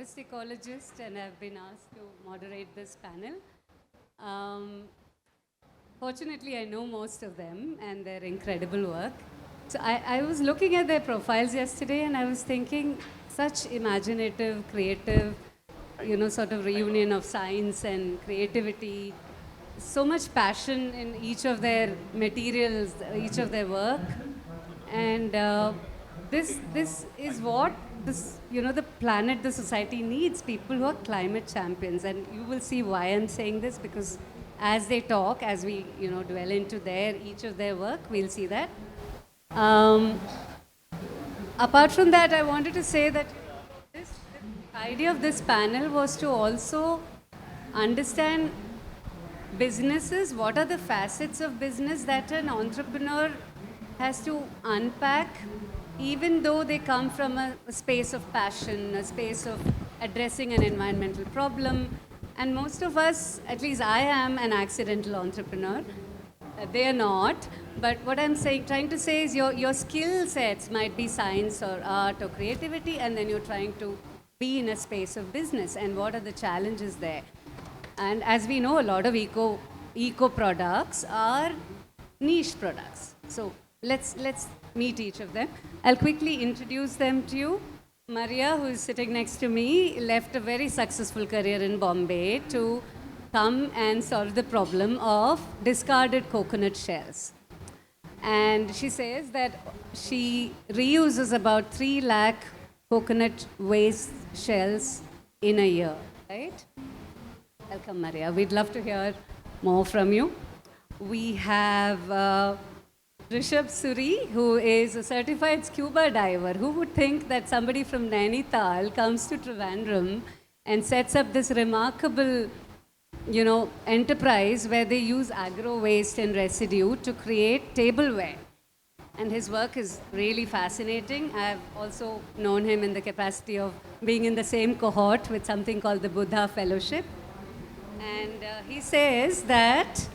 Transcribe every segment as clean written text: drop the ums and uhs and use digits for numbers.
forest ecologist, and I've been asked to moderate this panel. Fortunately, I know most of them and their incredible work. So I was looking at their profiles yesterday, and I was thinking, such imaginative, creative, sort of reunion of science and creativity, so much passion in each of their materials, each of their work. And this is what the planet, the society needs, people who are climate champions. And you will see why I'm saying this, because as they talk, as we dwell into each of their work, we'll see that. Apart from that, I wanted to say that the idea of this panel was to also understand businesses, what are the facets of business that an entrepreneur has to unpack, even though they come from a space of passion, a space of addressing an environmental problem. And most of us, at least I am an accidental entrepreneur. They are not. But what I'm trying to say is your skill sets might be science or art or creativity, and then you're trying to be in a space of business. And what are the challenges there? And as we know, a lot of eco products are niche products. So let's meet each of them. I'll quickly introduce them to you. Maria, who is sitting next to me, left a very successful career in Bombay to come and solve the problem of discarded coconut shells. And she says that she reuses about 3 lakh coconut waste shells in a year, right? Welcome, Maria. We'd love to hear more from you. We have Rishabh Suri, who is a certified scuba diver. Who would think that somebody from Nainital comes to Trivandrum and sets up this remarkable, enterprise where they use agro waste and residue to create tableware. And his work is really fascinating. I've also known him in the capacity of being in the same cohort with something called the Buddha Fellowship. And he says that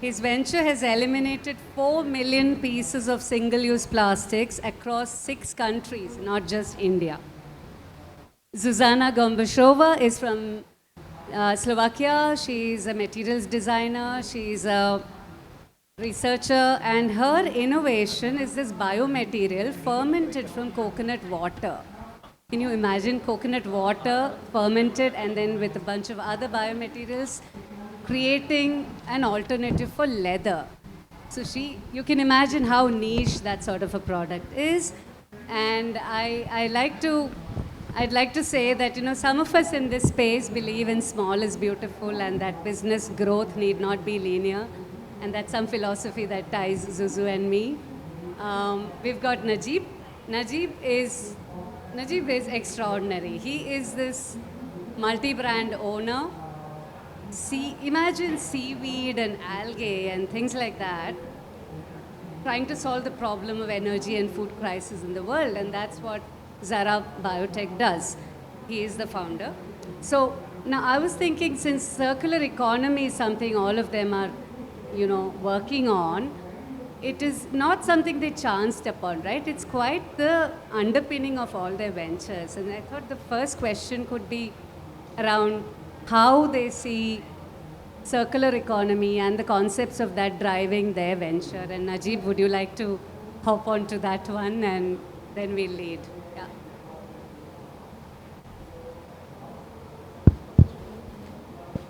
his venture has eliminated 4 million pieces of single-use plastics across 6 countries, not just India. Zuzana Gombošová is from Slovakia. She's a materials designer. She's a researcher, and her innovation is this biomaterial fermented from coconut water. Can you imagine coconut water fermented and then with a bunch of other biomaterials, creating an alternative for leather? So you can imagine how niche that sort of a product is. And I'd like to say that some of us in this space believe in small is beautiful, and that business growth need not be linear, and that's some philosophy that ties Zuzu and me. We've got Najeeb. Najeeb is extraordinary. He is this multi-brand owner. Imagine seaweed and algae and things like that, trying to solve the problem of energy and food crisis in the world, and that's what Zara Biotech does. He is the founder. So now I was thinking, since circular economy is something all of them are, working on, it is not something they chanced upon, right? It's quite the underpinning of all their ventures. And I thought the first question could be around how they see circular economy and the concepts of that driving their venture. And Najeeb, would you like to hop onto that one, and then we'll lead? Yeah.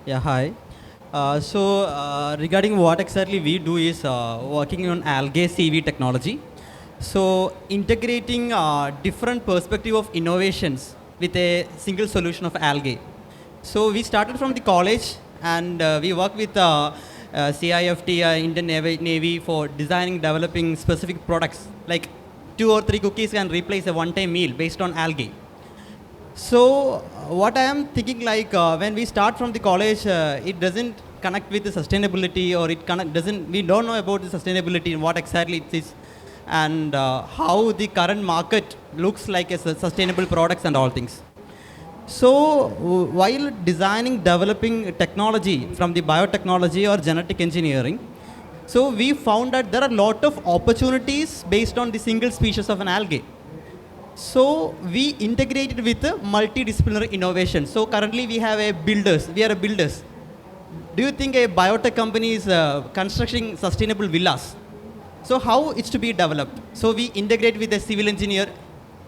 Yeah, hi. Regarding what exactly we do is working on algae CV technology. So integrating different perspective of innovations with a single solution of algae. So we started from the college, and we work with CIFT, Indian Navy, for designing, developing specific products, like 2 or 3 cookies can replace a one-time meal based on algae. So what I am thinking, when we start from the college, it doesn't connect with the sustainability, or we don't know about the sustainability and what exactly it is, and how the current market looks like as sustainable products and all things. So while designing, developing technology from the biotechnology or genetic engineering, so we found that there are a lot of opportunities based on the single species of an algae. So we integrated with a multidisciplinary innovation. So currently we have a builders. We are a builders. Do you think a biotech company is constructing sustainable villas? So how it's to be developed? So we integrate with a civil engineer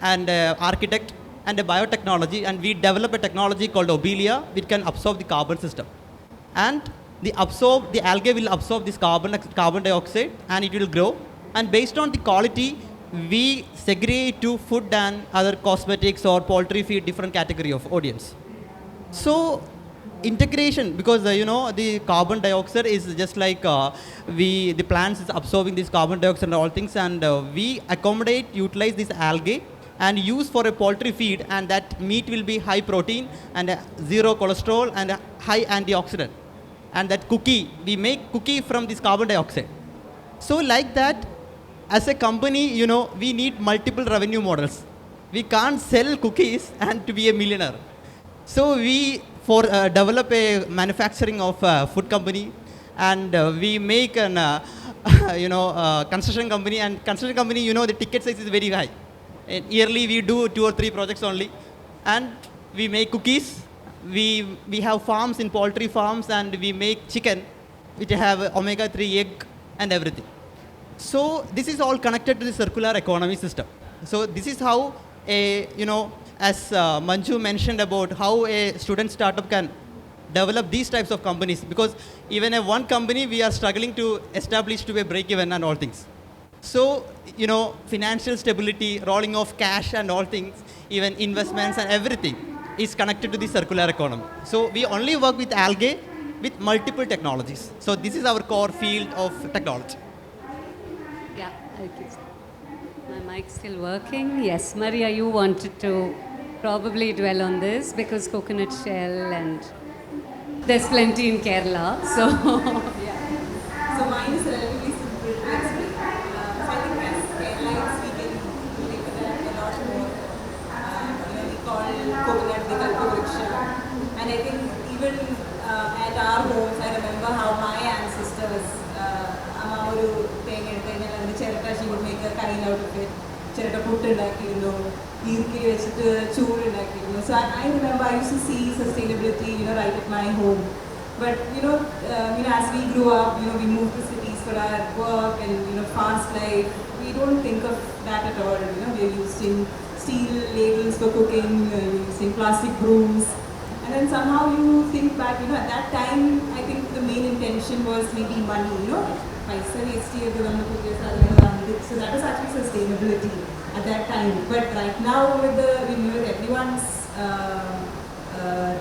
and architect and a biotechnology, and we develop a technology called Obelia which can absorb the carbon system. And the algae will absorb this carbon dioxide and it will grow. And based on the quality, we segregate to food and other cosmetics or poultry feed different category of audience. So integration, because the carbon dioxide is just like the plants is absorbing this carbon dioxide and all things, and we utilize this algae and use for a poultry feed, and that meat will be high protein and zero cholesterol and high antioxidant. And that we make cookie from this carbon dioxide. So like that, as a company, we need multiple revenue models. We can't sell cookies and to be a millionaire. So we develop a manufacturing of food company, and we make an construction company. And construction company, the ticket size is very high. And yearly we do 2 or 3 projects only, and we make cookies. We have farms in poultry farms, and we make chicken, which have omega-3 egg and everything. So this is all connected to the circular economy system. So this is how as Manju mentioned about how a student startup can develop these types of companies, because even a one company we are struggling to establish to a break-even and all things. So, financial stability, rolling of cash and all things, even investments and everything is connected to the circular economy. So we only work with algae with multiple technologies. So this is our core field of technology. Yeah, okay. My mic's still working. Yes, Maria, you wanted to probably dwell on this because coconut shell and there's plenty in Kerala. So, yeah. So mine is relatively simple to explain. So I think as Keralites, we can relate to that a lot more. We call coconut the kalpavriksha. And I think even at our homes, I remember how my ancestors, Amaru, she would make a curry out of it. So I remember I used to see sustainability, right at my home. But as we grew up, we moved to cities for our work and fast life. We don't think of that at all. We're using steel ladles for cooking, we're using plastic brooms. And then somehow you think back, at that time, I think the main intention was maybe money, so that was actually sustainability at that time. But right now, with everyone's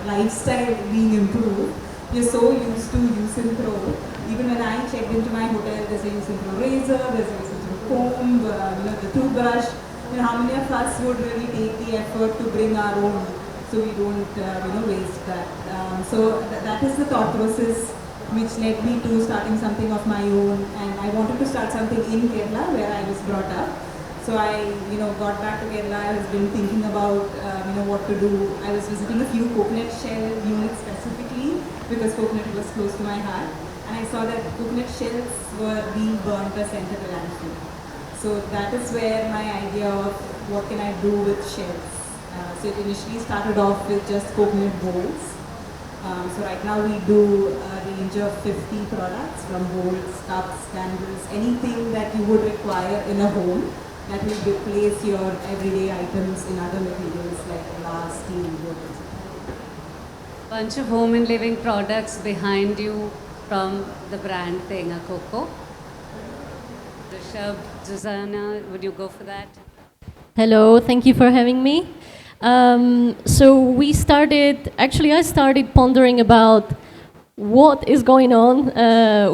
lifestyle being improved, we're so used to use and throw. Even when I checked into my hotel, there's a use and throw razor, there's a use and throw comb, the toothbrush. How many of us would really take the effort to bring our own, so we don't waste that. So that is the thought process which led me to starting something of my own, and I wanted to start something in Kerala where I was brought up. So I got back to Kerala. I was been thinking about what to do. I was visiting a few coconut shell units specifically because coconut was close to my heart, and I saw that coconut shells were being burnt or sent to the landfill. So that is where my idea of what can I do with shells. So it initially started off with just coconut bowls. So right now we do a range of 50 products, from bowls, cups, candles, anything that you would require in a home that will replace your everyday items in other materials like glass, steel, wood, etc. Bunch of home and living products behind you from the brand Thenga Coco. Rishabh, Zuzana, would you go for that? Hello, thank you for having me. I started pondering about what is going on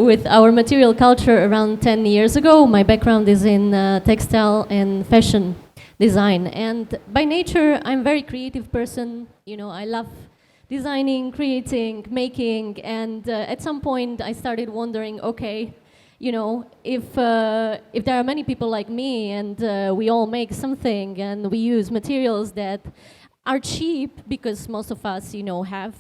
with our material culture around 10 years ago. My background is in textile and fashion design, and by nature I'm a very creative person. I love designing, creating, making, and at some point I started wondering, okay, if there are many people like me and we all make something and we use materials that are cheap because most of us, have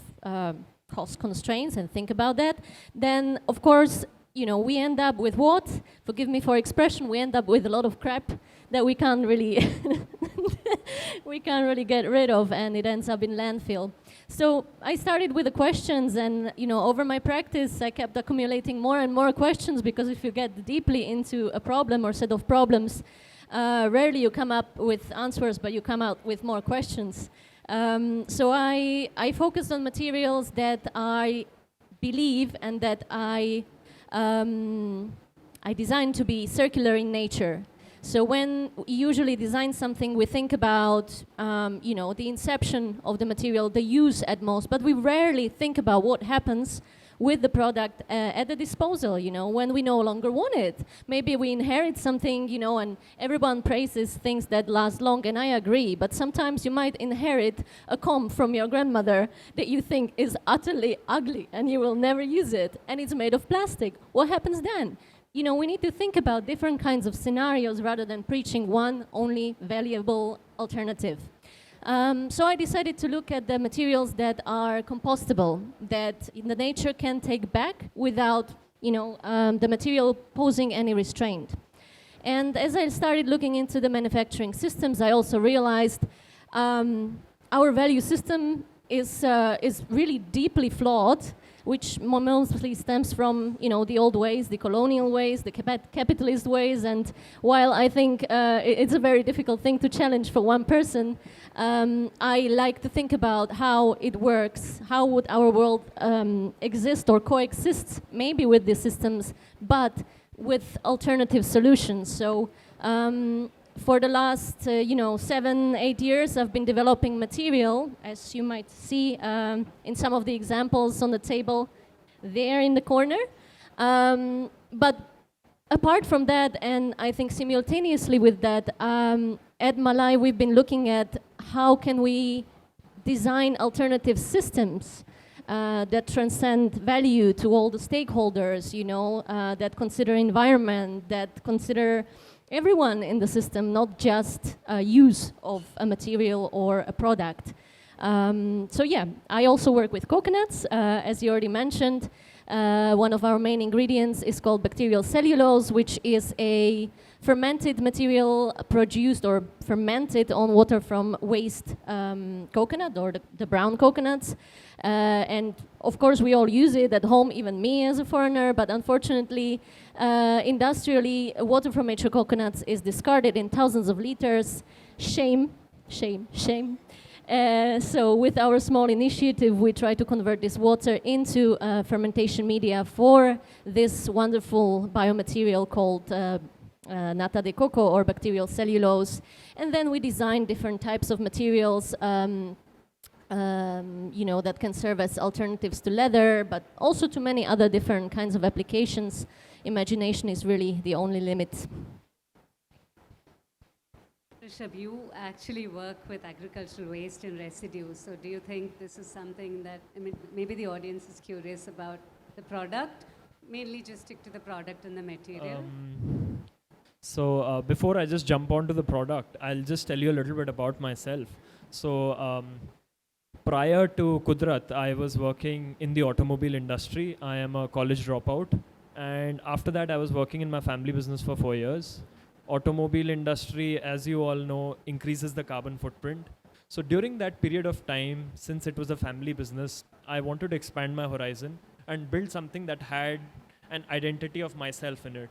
cost constraints and think about that, then of course, we end up with what? Forgive me for expression. We end up with a lot of crap that we can't really get rid of, and it ends up in landfill. So I started with the questions, and over my practice, I kept accumulating more and more questions, because if you get deeply into a problem or set of problems, rarely you come up with answers, but you come out with more questions. So I focused on materials that I believe and that I designed to be circular in nature. So when we usually design something, we think about the inception of the material, the use at most, but we rarely think about what happens with the product at the disposal, when we no longer want it. Maybe we inherit something, and everyone praises things that last long, and I agree, but sometimes you might inherit a comb from your grandmother that you think is utterly ugly and you will never use it, and it's made of plastic. What happens then? We need to think about different kinds of scenarios rather than preaching one only valuable alternative. So I decided to look at the materials that are compostable, that the nature can take back without, the material posing any restraint. And as I started looking into the manufacturing systems, I also realized our value system is really deeply flawed, which mostly stems from the old ways, the colonial ways, the capitalist ways. And while I think it's a very difficult thing to challenge for one person, I like to think about how it works, how would our world exist or coexist, maybe with these systems, but with alternative solutions. So for the last 7-8 years, I've been developing material, as you might see in some of the examples on the table there in the corner. But apart from that, and I think simultaneously with that, at Malai we've been looking at how can we design alternative systems that transcend value to all the stakeholders, that consider environment, that consider everyone in the system, not just use of a material or a product. So yeah, I also work with coconuts, as you already mentioned. One of our main ingredients is called bacterial cellulose, which is a fermented material produced or fermented on water from waste coconut or the brown coconuts. And of course we all use it at home, even me as a foreigner, but unfortunately industrially water from mature coconuts is discarded in thousands of liters. Shame, shame, shame. So with our small initiative, we try to convert this water into fermentation media for this wonderful biomaterial called nata de coco or bacterial cellulose. And then we design different types of materials that can serve as alternatives to leather, but also to many other different kinds of applications. Imagination is really the only limit. Rishabh, you actually work with agricultural waste and residues. So do you think this is something that, maybe the audience is curious about the product? Mainly just stick to the product and the material. So before I just jump onto the product, I'll just tell you a little bit about myself. So prior to Qudrat, I was working in the automobile industry. I am a college dropout. And after that, I was working in my family business for 4 years. Automobile industry, as you all know, increases the carbon footprint. So during that period of time, since it was a family business, I wanted to expand my horizon and build something that had an identity of myself in it.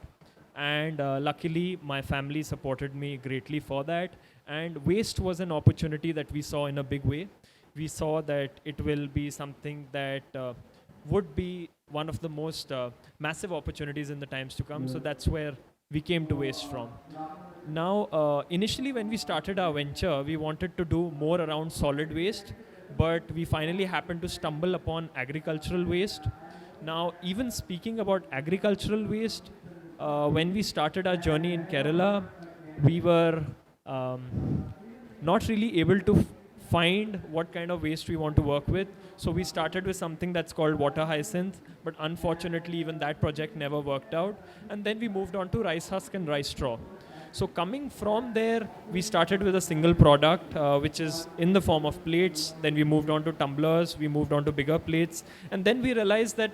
And luckily, my family supported me greatly for that. And waste was an opportunity that we saw in a big way. We saw that it will be something that would be one of the most massive opportunities in the times to come. So that's where we came to waste from. Now, initially when we started our venture, we wanted to do more around solid waste, but we finally happened to stumble upon agricultural waste. Now, even speaking about agricultural waste, when we started our journey in Kerala, we were not really able to find what kind of waste we want to work with. So we started with something that's called water hyacinth, but unfortunately even that project never worked out. And then we moved on to rice husk and rice straw. So coming from there, we started with a single product, which is in the form of plates. Then we moved on to tumblers, we moved on to bigger plates. And then we realized that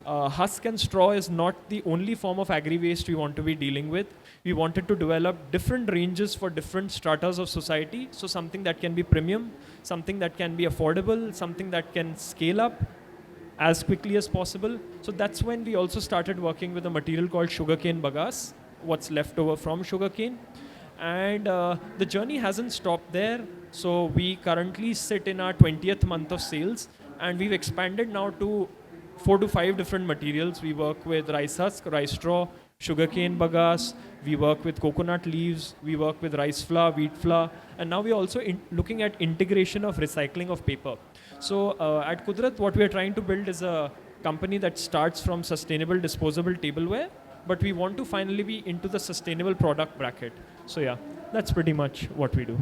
husk and straw is not the only form of agri-waste we want to be dealing with. We wanted to develop different ranges for different stratas of society. So something that can be premium, something that can be affordable, something that can scale up as quickly as possible. So that's when we also started working with a material called sugarcane bagasse, what's left over from sugarcane. And the journey hasn't stopped there. So we currently sit in our 20th month of sales, and we've expanded now to 4 to 5 different materials. We work with rice husk, rice straw, sugarcane bagasse, we work with coconut leaves, we work with rice flour, wheat flour, and now we're also looking at integration of recycling of paper. So at Qudrat, what we're trying to build is a company that starts from sustainable disposable tableware, but we want to finally be into the sustainable product bracket. So yeah, that's pretty much what we do.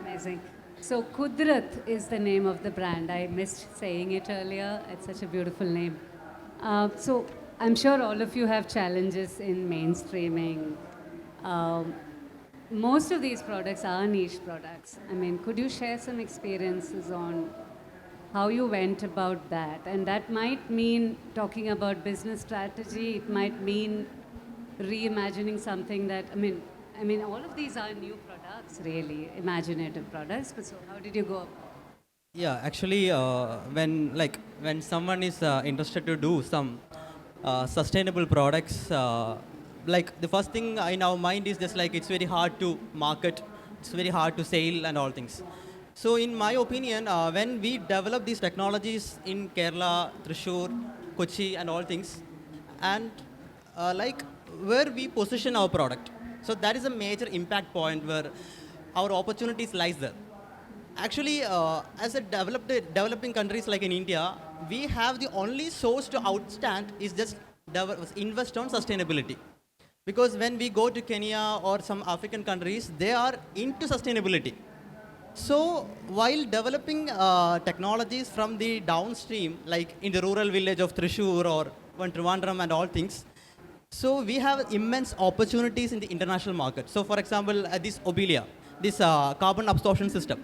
Amazing. So Qudrat is the name of the brand. I missed saying it earlier. It's such a beautiful name. So I'm sure all of you have challenges in mainstreaming. Most of these products are niche products. I mean, could you share some experiences on how you went about that? And that might mean talking about business strategy. It might mean reimagining something that, I mean, all of these are new products, really, imaginative products. But so how did you go about it? Yeah, actually, when someone is interested to do some sustainable products, like the first thing in our mind is just like it's very hard to market, it's very hard to sell and all things. So in my opinion, when we develop these technologies in Kerala, Thrissur, Kochi and all things, and like where we position our product, so that is a major impact point where our opportunities lies there. Actually, as a developing countries like in India, we have the only source to outstand is just invest on sustainability. Because when we go to Kenya or some African countries, they are into sustainability. So while developing technologies from the downstream, like in the rural village of Thrissur or Trivandrum and all things, so we have immense opportunities in the international market. So for example, this Obelia, this carbon absorption system.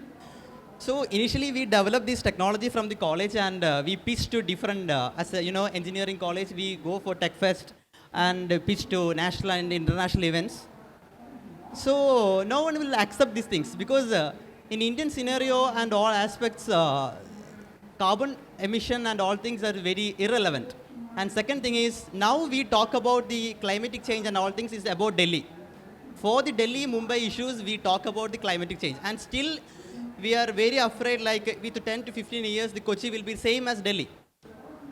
So initially we developed this technology from the college, and we pitched to different, as a engineering college, we go for Tech Fest and pitch to national and international events. So no one will accept these things because in Indian scenario and all aspects, carbon emission and all things are very irrelevant. And second thing is, now we talk about the climatic change and all things is about Delhi. For the Delhi, Mumbai issues, we talk about the climatic change. And still, we are very afraid, like with 10 to 15 years, the Kochi will be same as Delhi.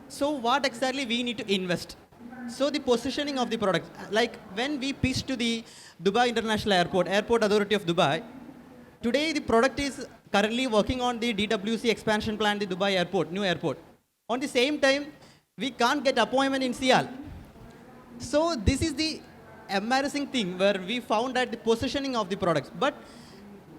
So what exactly we need to invest? So the positioning of the product, like when we pitch to the Dubai International Airport, Airport Authority of Dubai, today the product is currently working on the DWC expansion plan, the Dubai airport, new airport. On the same time, we can't get appointment in Sial. So this is the embarrassing thing where we found that the positioning of the products. But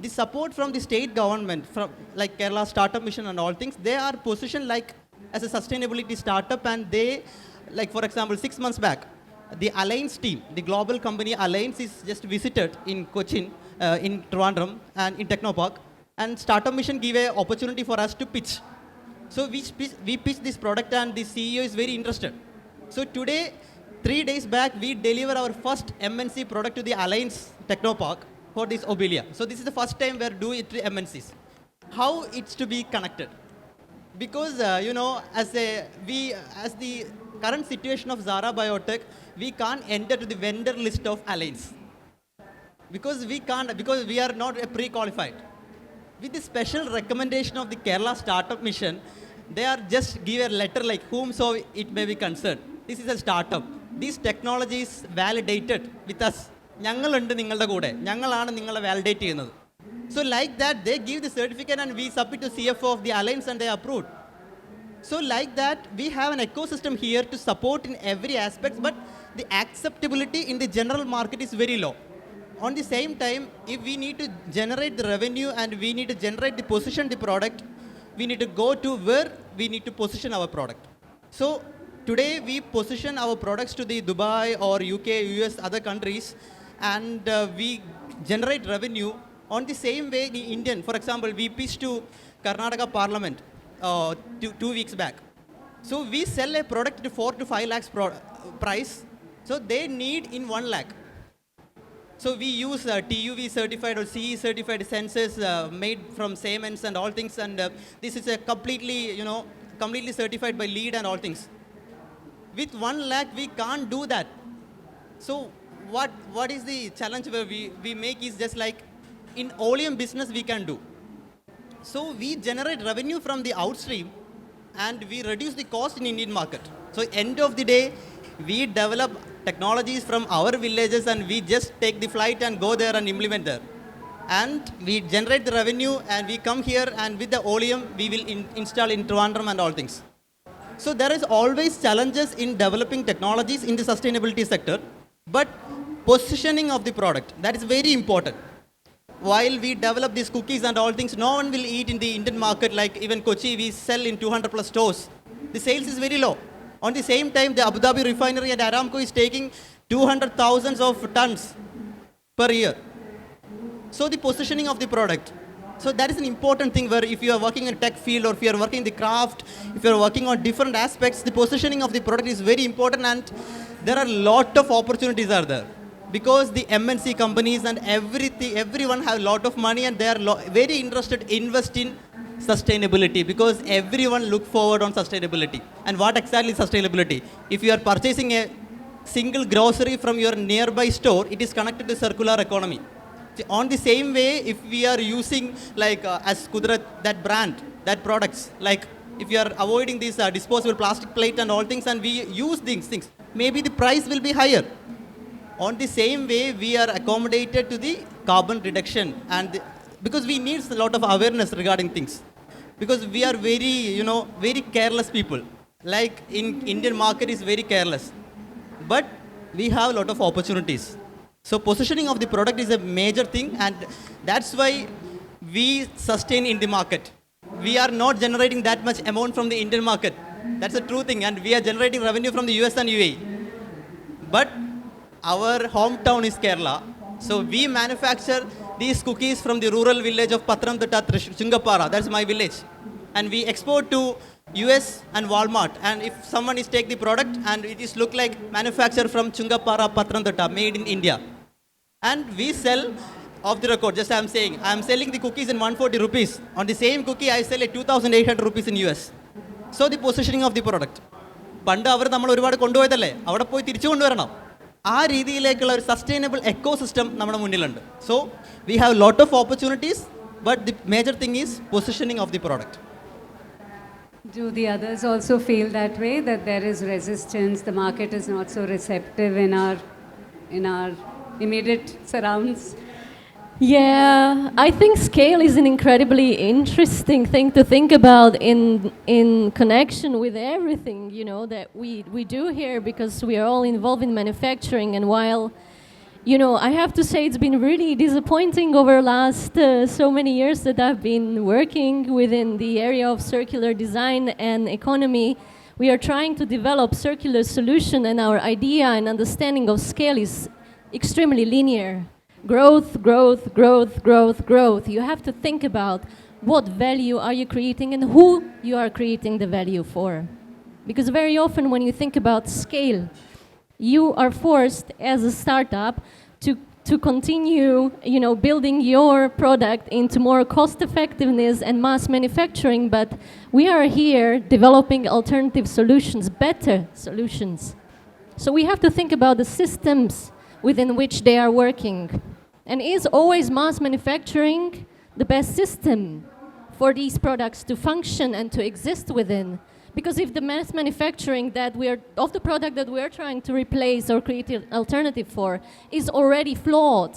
the support from the state government, from like Kerala Startup Mission and all things, they are positioned like as a sustainability startup, and they, like for example, 6 months back, the Alliance team, the global company Alliance is just visited in Cochin, in Trivandrum and in Technopark, and Startup Mission gave an opportunity for us to pitch. So we pitched this product, and the CEO is very interested. So today, 3 days back, we deliver our first MNC product to the Alliance Technopark for this Obelia. So this is the first time we're doing it to MNCs. How it's to be connected? Because as the current situation of Zara Biotech, we can't enter to the vendor list of Alliance. Because we are not pre-qualified. With the special recommendation of the Kerala Startup Mission, they are just give a letter like whomso it may be concerned. This is a startup. These technologies validated with us. ഞങ്ങളുണ്ട് നിങ്ങളുടെ കൂടെ, ഞങ്ങളാണ് നിങ്ങളെ validate ചെയ്യുന്നത്. So like that, they give the certificate and we submit to CFO of the Alliance and they approved. So like that, we have an ecosystem here to support in every aspect, but the acceptability in the general market is very low. On the same time, if we need to generate the revenue and we need to generate the position the product, we need to go to where we need to position our product. So today we position our products to the Dubai or UK, US, other countries, and we generate revenue. On the same way, the Indian, for example, we pitched to Karnataka Parliament 2 weeks back. So we sell a product at 4 to 5 lakhs price. So they need in 1 lakh. So we use TUV certified or CE certified sensors made from Siemens and all things. And this is a completely, completely certified by LEED and all things. With 1 lakh, we can't do that. So what is the challenge where we make is just like in oleum business we can do. So we generate revenue from the outstream and we reduce the cost in Indian market. So end of the day, we develop technologies from our villages and we just take the flight and go there and implement there. And we generate the revenue and we come here and with the oleum, we will install in Trivandrum and all things. So there is always challenges in developing technologies in the sustainability sector, but positioning of the product, that is very important. While we develop these cookies and all things, no one will eat in the Indian market, like even Kochi, we sell in 200 plus stores. The sales is very low. On the same time, the Abu Dhabi refinery and Aramco is taking 200,000 of tons per year. So the positioning of the product. So that is an important thing where if you are working in tech field or if you are working in the craft, if you are working on different aspects, the positioning of the product is very important and there are a lot of opportunities are there. Because the MNC companies and everyone have a lot of money and they are very interested to invest in sustainability because everyone look forward on sustainability. And what exactly is sustainability? If you are purchasing a single grocery from your nearby store, it is connected to circular economy. On the same way, if we are using like as Qudrat, that brand, that products, like if you are avoiding these disposable plastic plate and all things and we use these things, maybe the price will be higher. On the same way, we are accommodated to the carbon reduction and because we need a lot of awareness regarding things. Because we are very, very careless people. Like in Indian market is very careless. But we have a lot of opportunities. So positioning of the product is a major thing and that's why we sustain in the market. We are not generating that much amount from the Indian market. That's a true thing and we are generating revenue from the US and UAE. But our hometown is Kerala. So we manufacture these cookies from the rural village of Patramthitta, Chungapara. That's my village. And we export to US and Walmart. And if someone is take the product and it is look like manufactured from Chungapara, Patramthitta, made in India. And we sell off the record, just I'm saying, I'm selling the cookies in 140 rupees. On the same cookie, I sell at 2,800 rupees in US. So the positioning of the product. പണ്ട് അവർ നമ്മൾ ഒരുപാട് കൊണ്ടുപോയതല്ലേ അവിടെ പോയി തിരിച്ചു കൊണ്ടുവരണം ആ രീതിയിലേക്കുള്ള ഒരു sustainable ecosystem നമ്മുടെ മുന്നിലുണ്ട് so we have lot of opportunities but the major thing is positioning of the product Do the others also feel that way, that there is resistance, the market is not so receptive in our immediate surrounds? Yeah, I think scale is an incredibly interesting thing to think about in connection with everything, that we do here because we are all involved in manufacturing. And while, I have to say it's been really disappointing over last so many years that I've been working within the area of circular design and economy. We are trying to develop circular solution and our idea and understanding of scale is extremely linear. Growth, growth, growth, growth, growth. You have to think about what value are you creating and who you are creating the value for. Because very often when you think about scale, you are forced as a startup to continue, building your product into more cost effectiveness and mass manufacturing, but we are here developing alternative solutions, better solutions. So we have to think about the systems within which they are working. And is always mass manufacturing the best system for these products to function and to exist within? Because if the mass manufacturing of the product that we are trying to replace or create an alternative for is already flawed,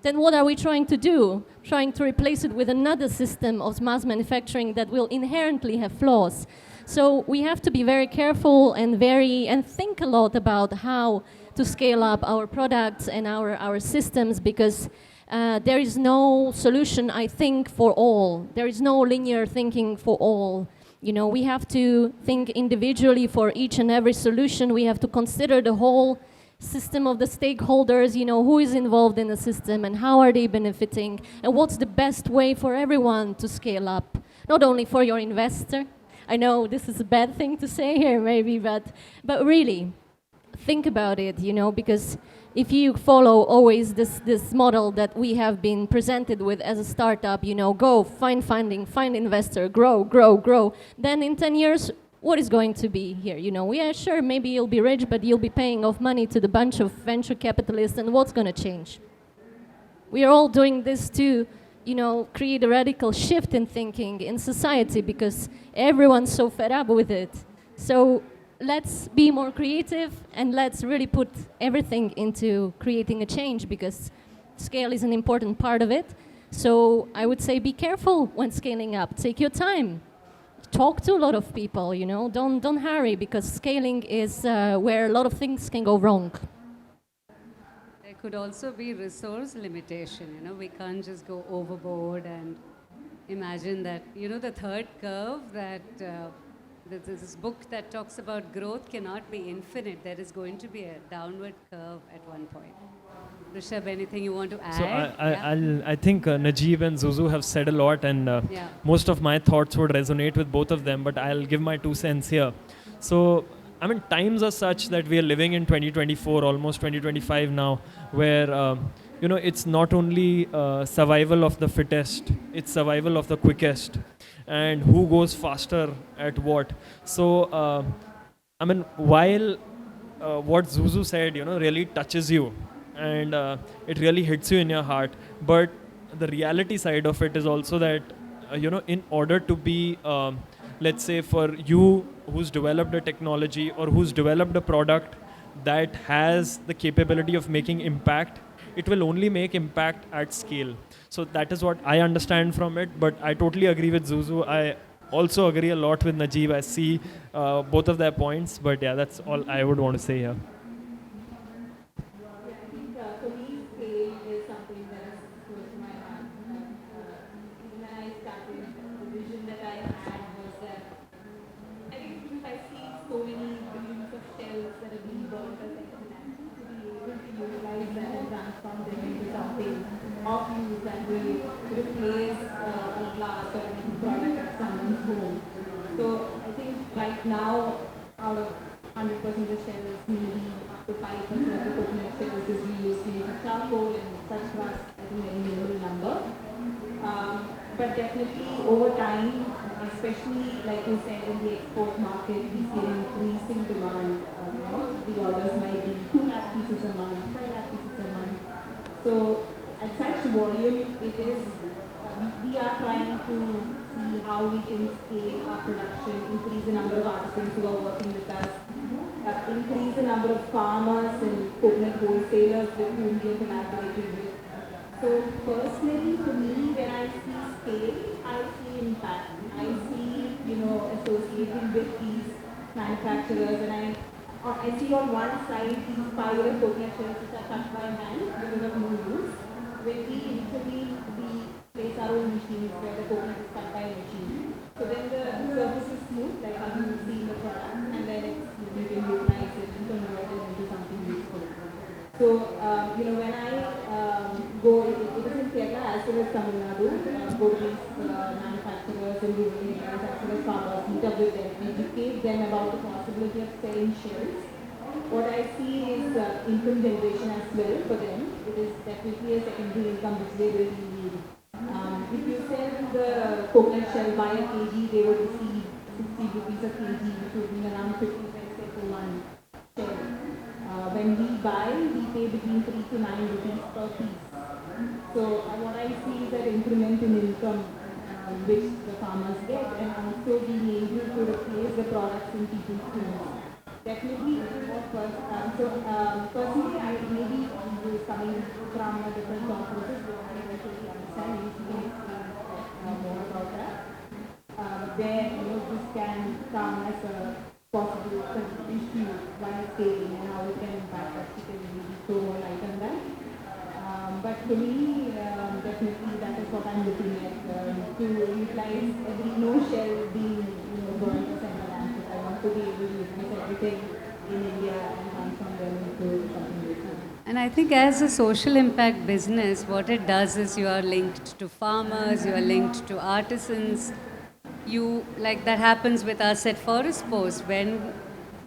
then what are we trying to do? Trying to replace it with another system of mass manufacturing that will inherently have flaws. So we have to be very careful and think a lot about how to scale up our products and our systems because there is no solution, I think, for all. There is no linear thinking for all. We have to think individually for each and every solution. We have to consider the whole system of the stakeholders, who is involved in the system and how are they benefiting and what's the best way for everyone to scale up. Not only for your investor, I know this is a bad thing to say here, maybe, but really, think about it, because if you follow always this model that we have been presented with as a startup, go find funding, find investor, grow, then in 10 years, what is going to be here? Yeah, sure, maybe you'll be rich, but you'll be paying off money to the bunch of venture capitalists, and what's going to change? We are all doing this to, create a radical shift in thinking in society because everyone's so fed up with it. So let's be more creative and let's really put everything into creating a change because scale is an important part of it. So I would say be careful when scaling up. Take your time. Talk to a lot of people, Don't hurry because scaling is where a lot of things can go wrong. There could also be resource limitation, we can't just go overboard and imagine that, the third curve that there's this book that talks about growth cannot be infinite. There is going to be a downward curve at one point. Rishabh, anything you want to add? So I think Najeeb and Zuzu have said a lot, and most of my thoughts would resonate with both of them, but I'll give my 2 cents here. So, times are such that we are living in 2024, almost 2025 now, where, it's not only survival of the fittest, it's survival of the quickest, and who goes faster at what. So, while what Zuzu said, really touches you, and it really hits you in your heart, but the reality side of it is also that, in order to be, let's say for you who's developed a technology or who's developed a product that has the capability of making impact, it will only make impact at scale. So that is what I understand from it, but I totally agree with Zuzu. I also agree a lot with Najeeb. I see both of their points, but yeah, that's all I would want to say here. For me, scale is something that is close to my heart. When I started, the vision that I had was that I think if I see so many billions of shells that have been burned as international, to be able to utilize that and transform them into something of use that will replace a glass or a product at someone's home. So I think right now, out of 100% of the shells, maybe up to 5% of the coconut shells is reused to make charcoal and such was, I think, a very minimal number. But definitely over time, especially like you said in the export market, we see an increasing demand. The orders might be 2 lakh pieces a month, 5 lakh pieces a month. So at such volume, it is, we are trying to see how we can scale our production, increase the number of artisans who are working with us, increase the number of farmers and coconut wholesalers with whom we are collaborating with. So personally, for me, when I see scale, I see impact. I see, associating with these manufacturers, and I see on one side these pilot coconut shells which are cut by hand because of no use. When we place our own machines where the coconut is cut by a machine. So then the surface is smooth, like how you see in the product, and then you can utilize it and convert it into something useful. So, when I go, it is in Kerala as well as Tamil Nadu, go to these manufacturers and rural areas as well as farmers, meet up with them, educate them about the possibility of selling shells. What I see is income generation as well for them. It is definitely a secondary income which they really need. If you sell the coconut shell by a kg, they would receive 60 rupees a kg, which would be around 50 paise for one shell. When we buy, we pay between 3 to 9 rupees per piece. So what I see is that increment in income which the farmers get, and also being able to replace the products in people's homes. Definitely it will work first. Personally, I maybe was coming from a different thought process, but I don't really understand. You can explain more about that. Where this can come as a possible issue while scaling and how it can impact us. You can maybe throw more light on that. But for me, definitely that is what I'm looking at, to utilize no shell being burned or something like that. I want to be able to utilize everything in India and transform them into something different. And I think as a social impact business, what it does is you are linked to farmers, you are linked to artisans, you, like that happens with us at Forest Post when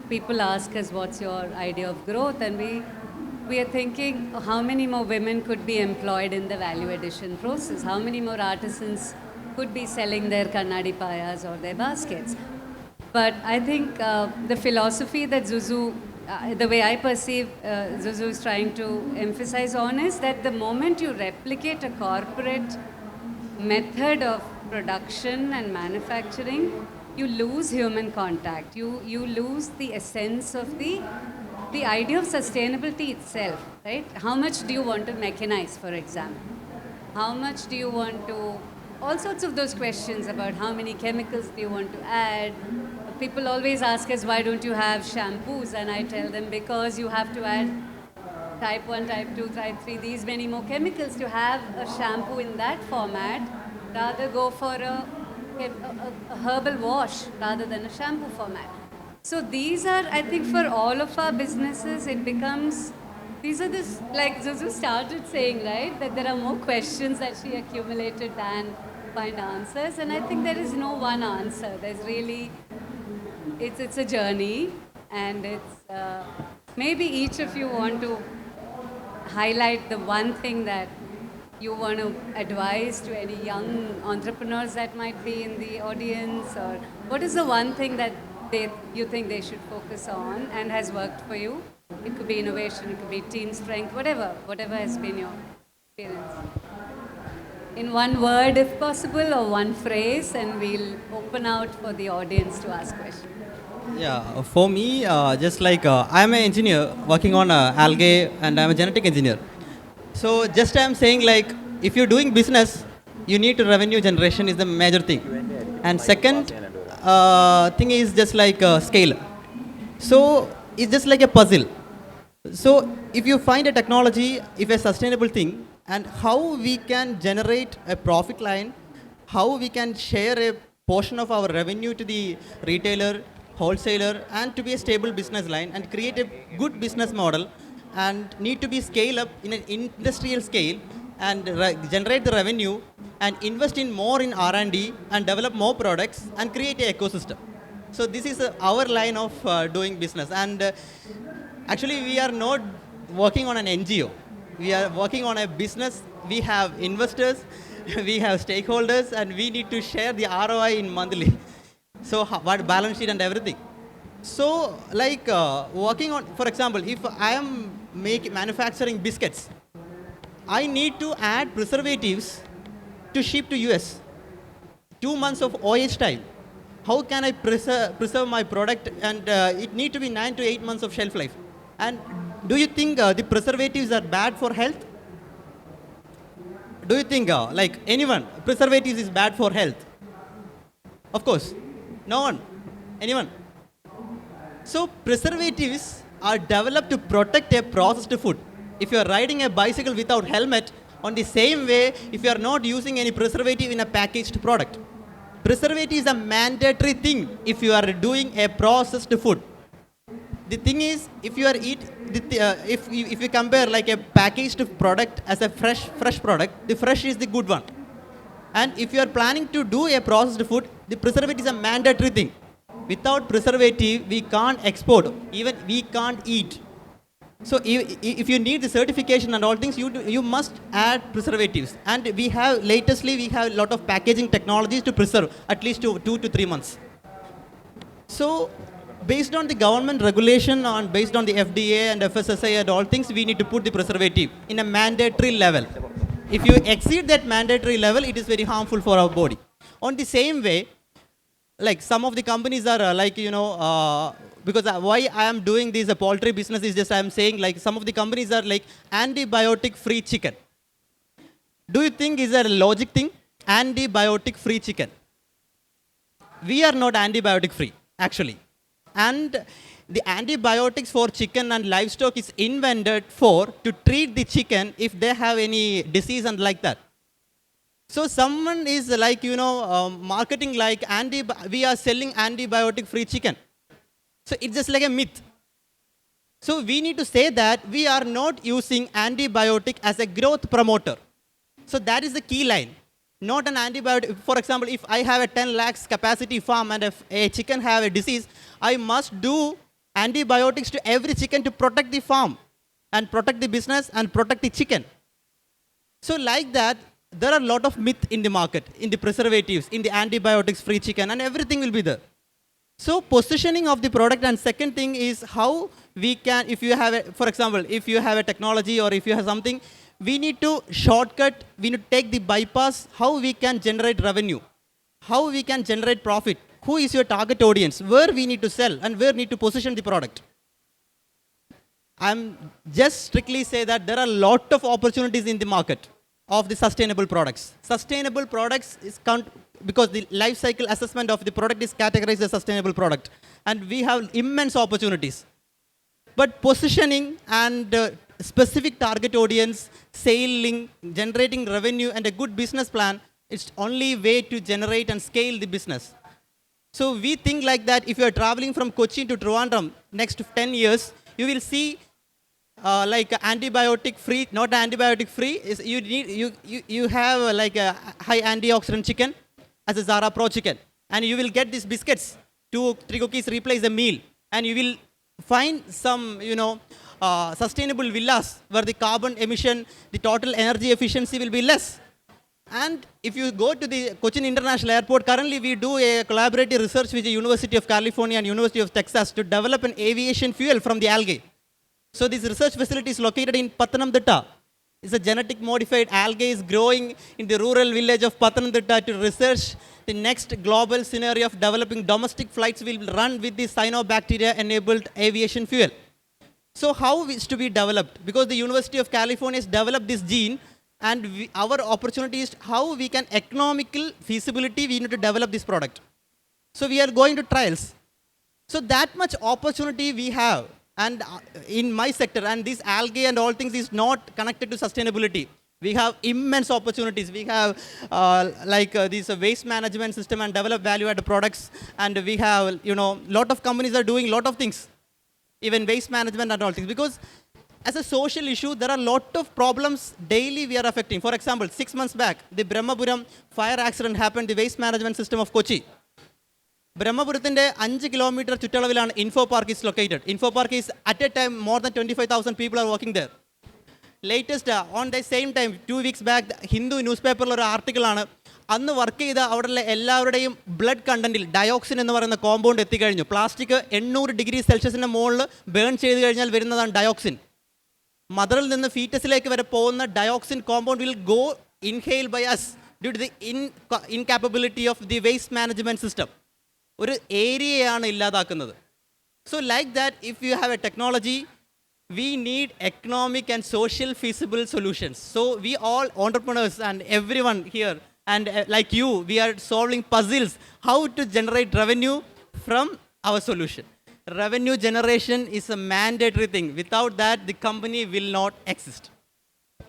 people ask us what's your idea of growth, and we are thinking how many more women could be employed in the value addition process, how many more artisans could be selling their kannadi payas or their baskets. But I think the philosophy that Zuzu, the way I perceive Zuzu is trying to emphasize on is that the moment you replicate a corporate method of production and manufacturing, you lose human contact. You lose the essence of the idea of sustainability itself, right? How much do you want to mechanize, for example? How much do you want to, all sorts of those questions about how many chemicals do you want to add. People always ask us, why don't you have shampoos? And I tell them, because you have to add type 1, type 2, type 3, these many more chemicals to have a shampoo in that format, rather go for a herbal wash rather than a shampoo format. So these are, I think for all of our businesses, it becomes, these are this, like Zuzu started saying, right, that there are more questions that she accumulated than find answers. And I think there is no one answer. There's really, it's a journey, and it's, maybe each of you want to highlight the one thing that you want to advise to any young entrepreneurs that might be in the audience, or what is the one thing that you think they should focus on and has worked for you? It could be innovation, it could be team strength, whatever has been your experience. In one word if possible, or one phrase, and we'll open out for the audience to ask questions. Yeah, for me, just like I'm an engineer working on algae, and I'm a genetic engineer. So just I'm saying, like, if you're doing business, you need to revenue generation is the major thing. And second thing is just like scale. So it's just like a puzzle. So if you find a technology, if a sustainable thing, and how we can generate a profit line, how we can share a portion of our revenue to the retailer, wholesaler, and to be a stable business line and create a good business model, and need to be scale up in an industrial scale and generate the revenue and invest in more in R&D and develop more products and create an ecosystem. So this is our line of doing business. And actually we are not working on an NGO. We are working on a business. We have investors, we have stakeholders, and we need to share the ROI in monthly. So what balance sheet and everything. So like working on, for example, if I am manufacturing biscuits, I need to add preservatives to ship to US. 2 months of OH time. How can I preserve my product? And it need to be 9 to 8 months of shelf life. And do you think the preservatives are bad for health? Do you think, like anyone, preservatives is bad for health? Of course. No one. Anyone? So preservatives are developed to protect a processed food. If you are riding a bicycle without helmet, on the same way, if you are not using any preservative in a packaged product. Preservative is a mandatory thing if you are doing a processed food. The thing is, if you are if you compare like a packaged product as a fresh product, the fresh is the good one. And if you are planning to do a processed food, the preservative is a mandatory thing. Without preservative, we can't export, even we can't eat. So if you need the certification and all things, you must add preservatives. And we have, latestly, we have a lot of packaging technologies to preserve at least 2 to 3 months. So based on the government regulation, and based on the FDA and FSSAI and all things, we need to put the preservative in a mandatory level. If you exceed that mandatory level, it is very harmful for our body. On the same way, like some of the companies are like, because why I am doing this poultry business is just I am saying, like, some of the companies are like antibiotic free chicken. Do you think is that a logic thing? Antibiotic free chicken. We are not antibiotic free, actually. And the antibiotics for chicken and livestock is invented to treat the chicken if they have any disease and like that. So someone is like, marketing like we are selling antibiotic free chicken. So it's just like a myth. So we need to say that we are not using antibiotic as a growth promoter. So that is the key line. Not an antibiotic. For example, if I have a 10 lakhs capacity farm and if a chicken have a disease, I must do antibiotics to every chicken to protect the farm and protect the business and protect the chicken. So like that, there are a lot of myth in the market, in the preservatives, in the antibiotics free chicken, and everything will be there. So positioning of the product, and second thing is how we can, if you have, for example, if you have a technology or if you have something, we need to shortcut, we need to take the bypass, how we can generate revenue, how we can generate profit, who is your target audience, where we need to sell, and where need to position the product. I'm just strictly say that there are a lot of opportunities in the market of the sustainable products. Sustainable products is because the life cycle assessment of the product is categorized as sustainable product, and we have immense opportunities. But positioning and specific target audience, selling, generating revenue, and a good business plan, it's only way to generate and scale the business. So we think like that if you are traveling from Kochi to Trivandrum next 10 years, you will see like antibiotic free, not antibiotic free, is you have like a high antioxidant chicken as a Zara Pro chicken, and you will get these biscuits, 2-3 cookies replace a meal, and you will find some sustainable villas where the carbon emission, the total energy efficiency will be less. And if you go to the Cochin International Airport, currently we do a collaborative research with the University of California and University of Texas to develop an aviation fuel from the algae. So this research facility is located in Pathanamthitta. It's a genetic modified algae is growing in the rural village of Pathanamthitta to research the next global scenario of developing domestic flights will run with the cyanobacteria enabled aviation fuel. So how is to be developed? Because the University of California has developed this gene, and our opportunity is how we can economical feasibility we need to develop this product. So we are going to trials. So that much opportunity we have. And in my sector, and this algae and all things is not connected to sustainability. We have immense opportunities. We have this waste management system and develop value-added products. And we have, lot of companies are doing lot of things, even waste management and all things. Because as a social issue, there are a lot of problems daily we are affecting. For example, 6 months back, the Brahmapuram fire accident happened, the waste management system of Kochi. Brahmapurathinte 5 kilometer ചുറ്റളവിലാണ് Info Park is located. Info Park is at a time more than 25,000 people are working there. Latest on the same time 2 weeks back Hindu newspaper ഒരു article ആണ് അന്ന് work ചെയ്ത അവിടെയുള്ള എല്ലാവരുടെയും blood കണ്ടന്റിൽ dioxin എന്ന് പറയുന്ന compound എത്തിക്കഴിഞ്ഞു. Plastic 800 degree സെൽഷ്യസിൻ്റെ മുകളിൽ ബേൺ ചെയ്ത് കഴിഞ്ഞാൽ വരുന്നതാണ് ഡയോക്സിൻ. മദറിൽ നിന്ന് ഫീറ്റസിലേക്ക് വരെ പോകുന്ന dioxin compound will go inhale by as due to the incapability of the waste management system. ഒരു ഏരിയയാണ് ഇല്ലാതാക്കുന്നത്. So like that, if you have a technology, we need economic and social feasible solutions. So we all entrepreneurs and everyone here and like you, we are solving puzzles how to generate revenue from our solution. Revenue generation is a mandatory thing. Without that, the company will not exist.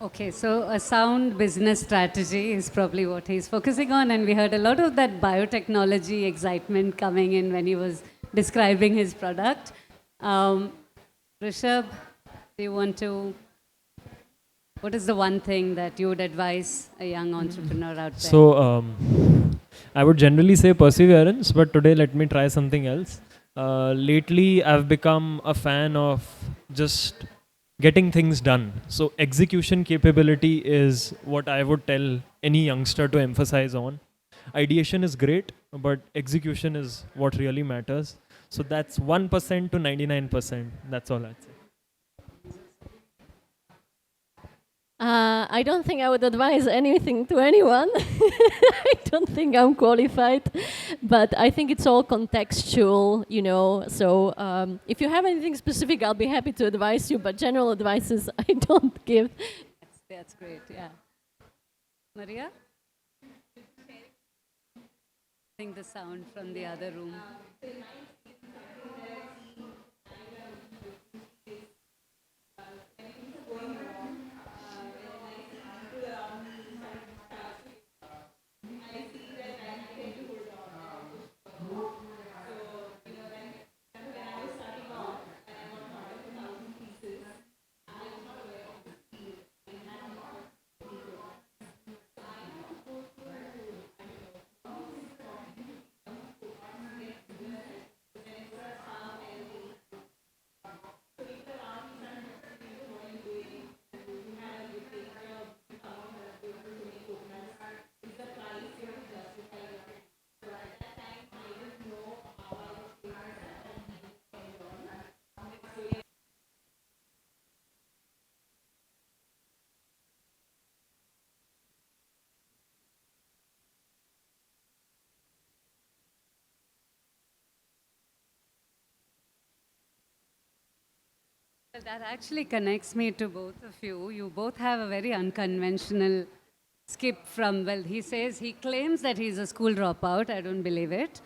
Okay, so a sound business strategy is probably what he's focusing on, and we heard a lot of that biotechnology excitement coming in when he was describing his product. Rishabh, do you want to, what is the one thing that you would advise a young entrepreneur out there? So, I would generally say perseverance, but today let me try something else. Lately, I've become a fan of just getting things done. So execution capability is what I would tell any youngster to emphasize on. Ideation is great, but execution is what really matters. So that's 1% to 99%. That's all I'd say. I don't think I would advise anything to anyone. I don't think I'm qualified, but I think it's all contextual, So if you have anything specific, I'll be happy to advise you, but general advices I don't give. That's great, yeah. Maria? I think the sound from the other room. Well, that actually connects me to both of you. You both have a very unconventional skip from, well, he says, he claims that he's a school dropout. I don't believe it.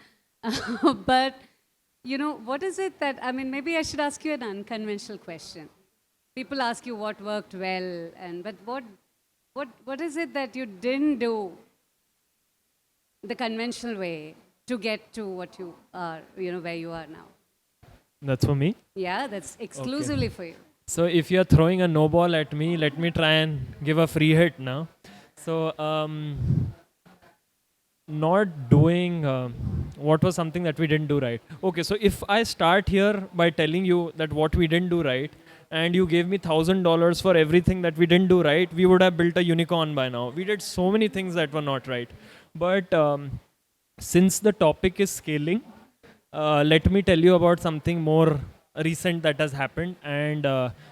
But, you know, what is it that, I mean, maybe I should ask you an unconventional question. People ask you what worked well, but what is it that you didn't do the conventional way to get to what you are, you know, where you are now? That's for me. Yeah, that's exclusively for you. So if you're throwing a no ball at me, let me try and give a free hit now. So not doing what was something that we didn't do right. Okay, so if I start here by telling you that what we didn't do right, and you gave me $1,000 for everything that we didn't do right, we would have built a unicorn by now. We did so many things that were not right. But since the topic is scaling, let me tell you about something more recent that has happened, and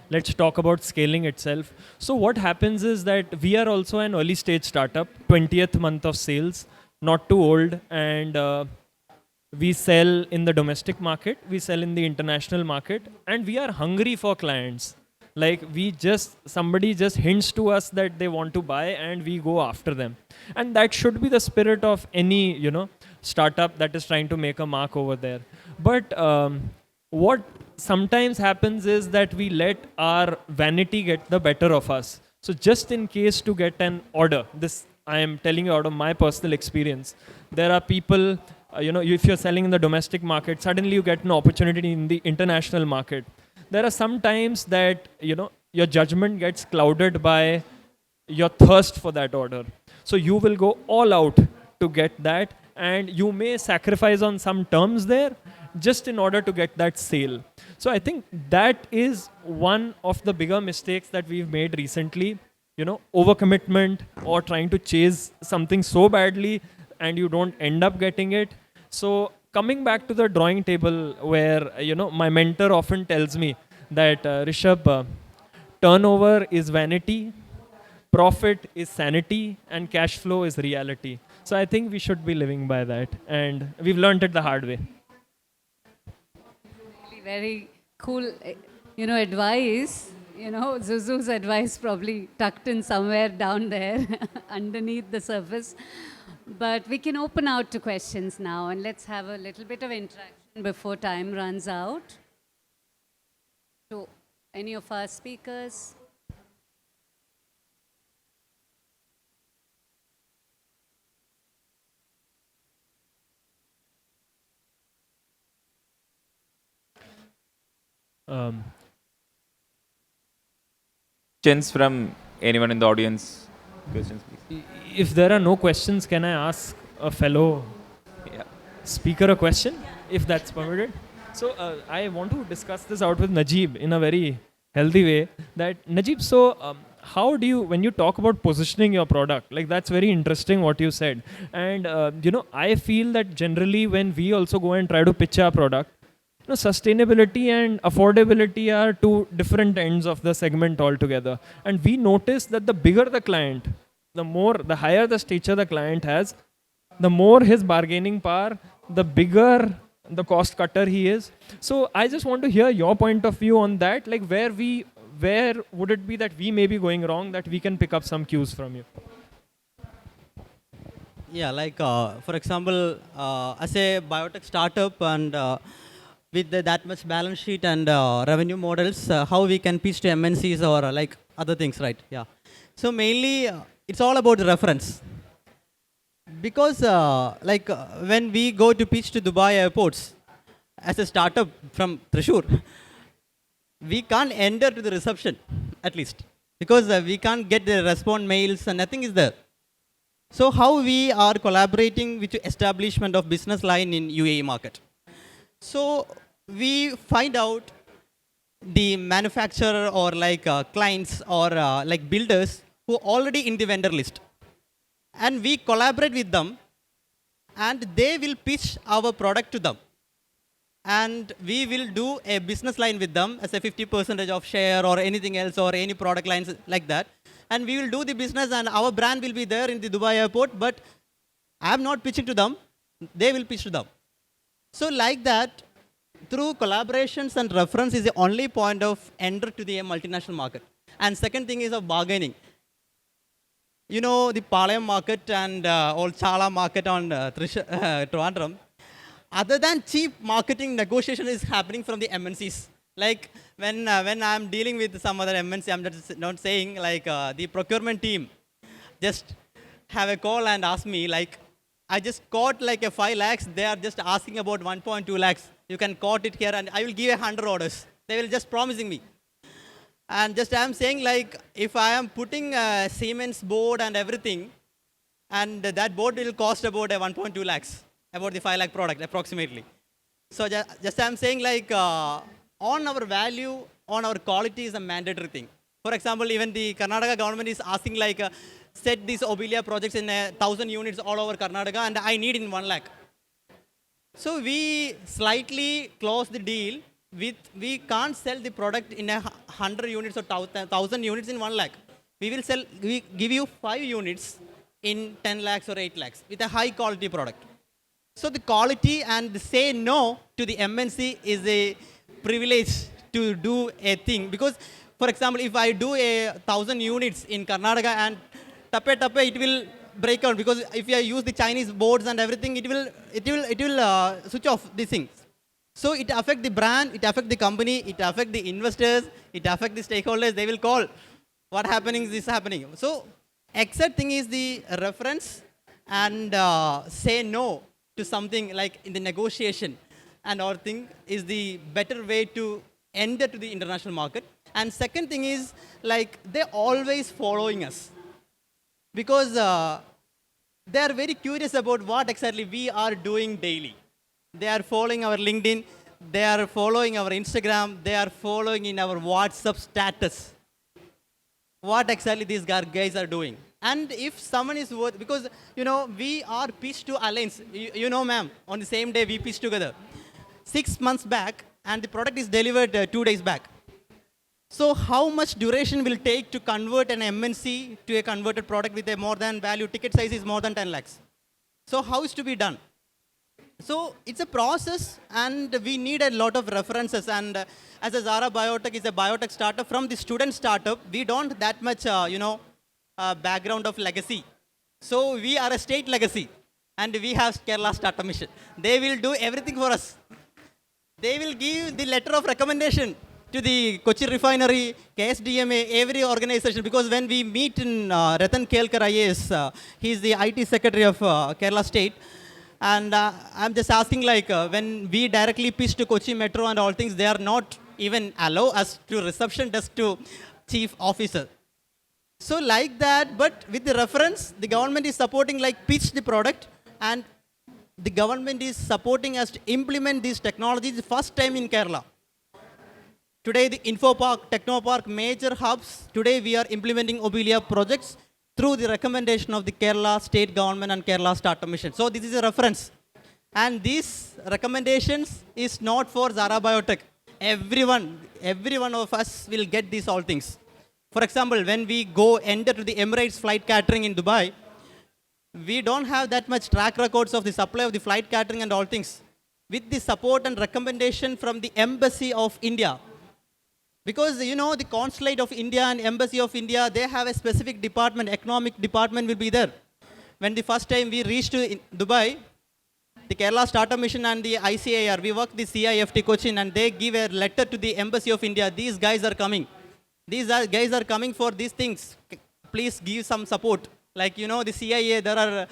let's talk about scaling itself. So what happens is that we are also an early stage startup, 20th month of sales, not too old, and we sell in the domestic market, we sell in the international market, and we are hungry for clients. Like somebody just hints to us that they want to buy, and we go after them. And that should be the spirit of any, startup that is trying to make a mark over there. But what sometimes happens is that we let our vanity get the better of us. So just in case to get an order, this I am telling you out of my personal experience, there are people, if you're selling in the domestic market, suddenly you get an opportunity in the international market. There are some times that, your judgment gets clouded by your thirst for that order. So you will go all out to get that, and you may sacrifice on some terms there just in order to get that sale. So I think that is one of the bigger mistakes that we've made recently, overcommitment or trying to chase something so badly and you don't end up getting it. So coming back to the drawing table where, my mentor often tells me that, Rishabh, turnover is vanity, profit is sanity, and cash flow is reality. So I think we should be living by that, and we've learned it the hard way. Really very cool, advice. Zuzu's advice probably tucked in somewhere down there underneath the surface. But we can open out to questions now, and let's have a little bit of interaction before time runs out. To any of our speakers. Questions from anyone in the audience? Questions, please. If there are no questions, can I ask a fellow speaker a question, if that's permitted? So I want to discuss this out with Najeeb in a very healthy way. That Najeeb, so how do you, when you talk about positioning your product, like that's very interesting what you said. And I feel that generally when we also go and try to pitch our product, sustainability and affordability are two different ends of the segment altogether. And we notice that the bigger the client, the higher the stature the client has, the more his bargaining power, the bigger the cost cutter he is. So I just want to hear your point of view on that, like where would it be that we may be going wrong, that we can pick up some cues from you? Yeah, like for example, as a biotech startup and with that much balance sheet and revenue models, how we can pitch to MNCs or like other things, right? Yeah. So mainly, it's all about the reference. Because when we go to pitch to Dubai airports, as a startup from Thrissur, we can't enter to the reception, at least. Because we can't get the response mails and nothing is there. So how we are collaborating with the establishment of business line in UAE market? So we find out the manufacturer or like clients or like builders who are already in the vendor list. And we collaborate with them and they will pitch our product to them. And we will do a business line with them as a 50% of share or anything else or any product lines like that. And we will do the business and our brand will be there in the Dubai airport, but I am not pitching to them, they will pitch to them. So like that, through collaborations and reference is the only point of enter to the multinational market. And second thing is of bargaining. You know the Palayam market and Old Chala market on Trivandrum. Other than cheap marketing, negotiation is happening from the MNCs. Like when I'm dealing with some other MNC, I'm just not saying like the procurement team just have a call and ask me like, I just caught like a 5 lakhs. They are just asking about 1.2 lakhs. You can quote it here and I will give 100 orders. They will just promising me. And just I'm saying like, if I am putting a Siemens board and everything, and that board will cost about 1.2 lakhs, about the 5 lakh product approximately. So just I'm saying like, on our value, on our quality is a mandatory thing. For example, even the Karnataka government is asking like, set these Obelia projects in 1,000 units all over Karnataka and I need in 1 lakh. So we slightly close the deal with, we can't sell the product in 100 units or 1,000 units in 1 lakh. We give you 5 units in 10 lakhs or 8 lakhs with a high quality product. So the quality and say no to the MNC is a privilege to do a thing. Because, for example, if I do 1,000 units in Karnataka and tappe it will break out, because if I use the Chinese boards and everything, it will switch off these things. So it affects the brand, it affects the company, it affects the investors, it affects the stakeholders. They will call, what happening is this happening. So exact thing is the reference and say no to something like in the negotiation and our thing is the better way to enter to the international market. And second thing is like they're always following us because they are very curious about what exactly we are doing daily. They are following our LinkedIn, they are following our Instagram, they are following in our WhatsApp status. What exactly these guys are doing. And if someone is worth, because, you know, we are pitched to alliance. You know, ma'am, on the same day we pitched together. 6 months back, and the product is delivered 2 days back. So how much duration will take to convert an MNC to a converted product with a more than value? Ticket size is more than 10 lakhs. So how is to be done? So it's a process, and we need a lot of references. And as a Zara Biotech is a biotech startup, from the student startup, we don't that much, background of legacy. So we are a state legacy, and we have Kerala Startup Mission. They will do everything for us. They will give the letter of recommendation to the Kochi Refinery, KSDMA, every organization. Because when we meet in Ratan Kelkar IAS, he is the IT secretary of Kerala State. And I'm just asking like, when we directly pitch to Kochi Metro and all things, they are not even allow us to reception desk to chief officer. So like that, but with the reference, the government is supporting like pitch the product, and the government is supporting us to implement these technologies first time in Kerala. Today the Infopark, Technopark, major hubs, today we are implementing Obelia projects through the recommendation of the Kerala state government and Kerala Startup Mission. So this is a reference. And these recommendations is not for Zara Biotech. Every one of us will get these all things. For example, when we go enter to the Emirates flight catering in Dubai, we don't have that much track records of the supply of the flight catering and all things. With the support and recommendation from the Embassy of India. Because, you know, the Consulate of India and Embassy of India, they have a specific department, economic department will be there. When the first time we reached to Dubai, the Kerala Startup Mission and the ICAR, we worked the CIFT Cochin, and they give a letter to the Embassy of India. These guys are coming. Guys are coming for these things. Please give some support. Like, you know, the CIA, there are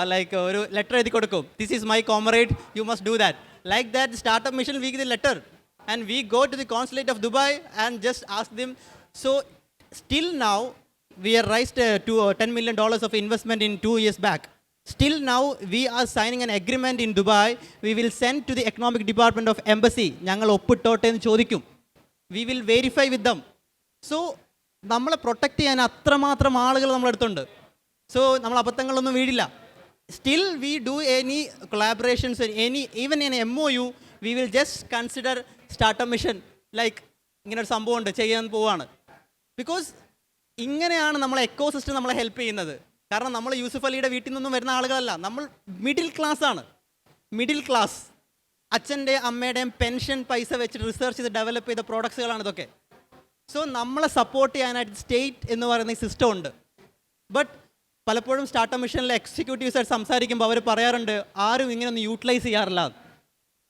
letter. This is my comrade, you must do that. Like that, the Startup Mission, we give the letter. And we go to the Consulate of Dubai and just ask them. So still now, we are raised to $10 million of investment in 2 years back. Still now, we are signing an agreement in Dubai. We will send to the Economic Department of Embassy. We will verify with them. So, we protect the So, still, we do any collaborations, even in MOU, we will just consider Startup Mission like because ഇങ്ങനെയാണ് നമ്മളെ ecosystem നമ്മളെ help ചെയ്യുന്നത്. കാരണം നമ്മൾ യൂസുഫ് അലിയുടെ വീട്ടിൽ നിന്നും വരുന്ന ആളുകളല്ല, നമ്മൾ മിഡിൽ ക്ലാസ് ആണ്. മിഡിൽ ക്ലാസ് അച്ഛൻ്റെ അമ്മയുടെയും പെൻഷൻ പൈസ വെച്ചിട്ട് റിസർച്ച് ചെയ്ത് ഡെവലപ്പ് ചെയ്ത പ്രോഡക്ട്സുകളാണ് ഇതൊക്കെ. സോ നമ്മളെ സപ്പോർട്ട് ചെയ്യാനായിട്ട് സ്റ്റേറ്റ് എന്ന് പറയുന്ന ഈ സിസ്റ്റം ഉണ്ട്. ബട്ട് പലപ്പോഴും സ്റ്റാർട്ടപ്പ് മിഷനിലെ എക്സിക്യൂട്ടീവ്സായിട്ട് സംസാരിക്കുമ്പോൾ അവർ പറയാറുണ്ട് ആരും ഇങ്ങനെയൊന്നും യൂട്ടിലൈസ് ചെയ്യാറില്ല.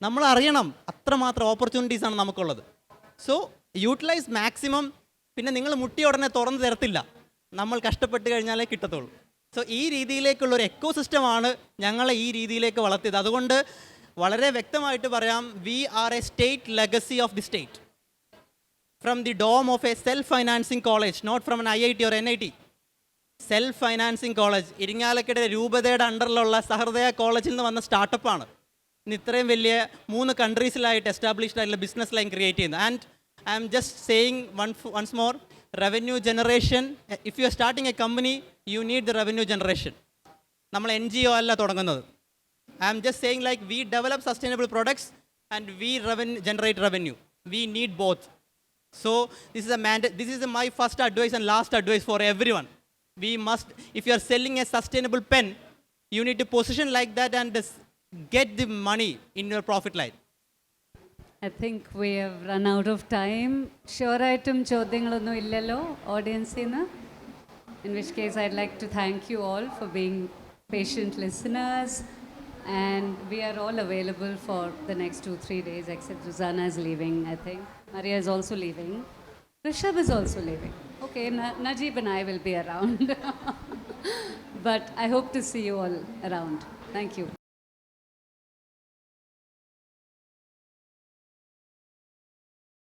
നമ്മൾ അറിയണം അത്രമാത്രം ഓപ്പർച്യൂണിറ്റീസാണ് നമുക്കുള്ളത്. So utilise maximum. പിന്നെ നിങ്ങൾ മുട്ടിയ ഉടനെ തുറന്ന് തരത്തില്ല, നമ്മൾ കഷ്ടപ്പെട്ട് കഴിഞ്ഞാലേ കിട്ടത്തുള്ളൂ. സോ ഈ രീതിയിലേക്കുള്ളൊരു എക്കോ സിസ്റ്റമാണ് ഞങ്ങളെ ഈ രീതിയിലേക്ക് വളർത്തിയത്. അതുകൊണ്ട് വളരെ വ്യക്തമായിട്ട് പറയാം, we are a state legacy of the state from the dome of a self financing college, not from an IIT or NIT. Self financing college, Irinjalakuda രൂപതയുടെ അണ്ടറിലുള്ള സഹൃദയ കോളേജിൽ നിന്ന് വന്ന സ്റ്റാർട്ടപ്പാണ് ഇന്ന് ഇത്രയും വലിയ 3 കൺട്രീസിലായിട്ട് എസ്റ്റാബ്ലിഷ്ഡ് ആയിട്ടുള്ള ബിസിനസ് ലൈൻ ക്രിയേറ്റ് ചെയ്യുന്നത്. And I'm just saying once more, revenue generation, if you are starting a company you need the revenue generation. നമ്മൾ NGO അല്ല തുടങ്ങുന്നത്. I am just saying like we develop sustainable products and we generate revenue. We need both. So this is a mandate. This is my first advice and last advice for everyone. We must, if you are selling a sustainable pen, you need to position like that and get the money in your profit line. I think we have run out of time. Sure item ചോദ്യങ്ങളൊന്നും ഇല്ലല്ലോ ഓഡിയൻസിന്. In which case I'd like to thank you all for being patient listeners. And we are all available for the next 2-3 days, except Zuzana is leaving, I think. Maria is also leaving. Rishabh is also leaving. Okay, Najeeb and I will be around. But I hope to see you all around. Thank you.